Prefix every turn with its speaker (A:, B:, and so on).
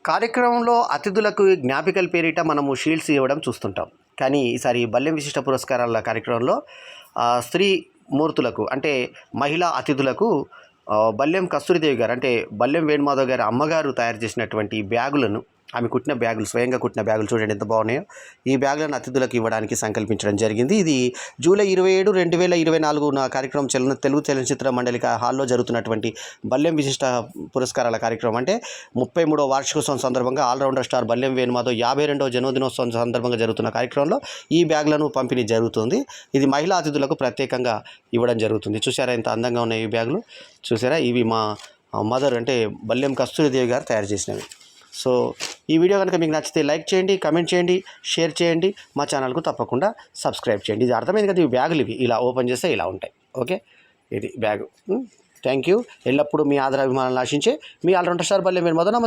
A: కార్యక్రమంలో అతిథులకు జ్ఞాపికల పేరిట మనము షీల్డ్స్ ఇవ్వడం చూస్తుంటాం. కానీ ఈసారి బల్లెం విశిష్ట పురస్కారాల కార్యక్రమంలో స్త్రీ మూర్తులకు అంటే మహిళా అతిథులకు బల్లెం కస్తూరిదేవి గారు అంటే బల్లెం వేణుమాధవ్ గారి అమ్మగారు తయారు చేసినటువంటి బ్యాగులను, ఆమె కుట్టిన బ్యాగులు, స్వయంగా కుట్టిన బ్యాగులు చూడండి ఎంత బాగున్నాయో. ఈ బ్యాగులను అతిథులకు ఇవ్వడానికి సంకల్పించడం జరిగింది. ఇది జూలై 27, 2024 కార్యక్రమం తెలుగు చలనచిత్ర మండలిక హాల్లో జరుగుతున్నటువంటి బల్లెం విశిష్ట పురస్కారాల కార్యక్రమం. అంటే 33వ వార్షికోత్సవం సందర్భంగా ఆల్రౌండర్ స్టార్ బల్లెం వేణుమాధవ్ 52వ జన్మదినోత్సవం సందర్భంగా జరుగుతున్న కార్యక్రమంలో ఈ బ్యాగులను పంపిణీ జరుగుతుంది. ఇది మహిళా అతిథులకు ప్రత్యేకంగా ఇవ్వడం జరుగుతుంది. చూసారా ఎంత అందంగా ఉన్నాయి ఈ బ్యాగులు? చూసారా, ఇవి మా మదర్ అంటే బల్లెం కస్తూరిదేవి గారు తయారు చేసినవి. సో ఈ వీడియో కనుక మీకు నచ్చితే లైక్ చేయండి, కమెంట్ చేయండి, షేర్ చేయండి, మా ఛానల్కు తప్పకుండా సబ్స్క్రైబ్ చేయండి. ఇది అర్థమైంది కదా, ఇవి బ్యాగులు, ఇవి ఇలా ఓపెన్ చేస్తే ఇలా ఉంటాయి. ఓకే, ఇది బ్యాగు. Thank you. ఎల్లప్పుడూ మీ ఆదరాభిమానాలను ఆశించే మీ ఆల్రౌండర్ స్టార్ బల్లెం వేణుమాధవ్. నమస్తే.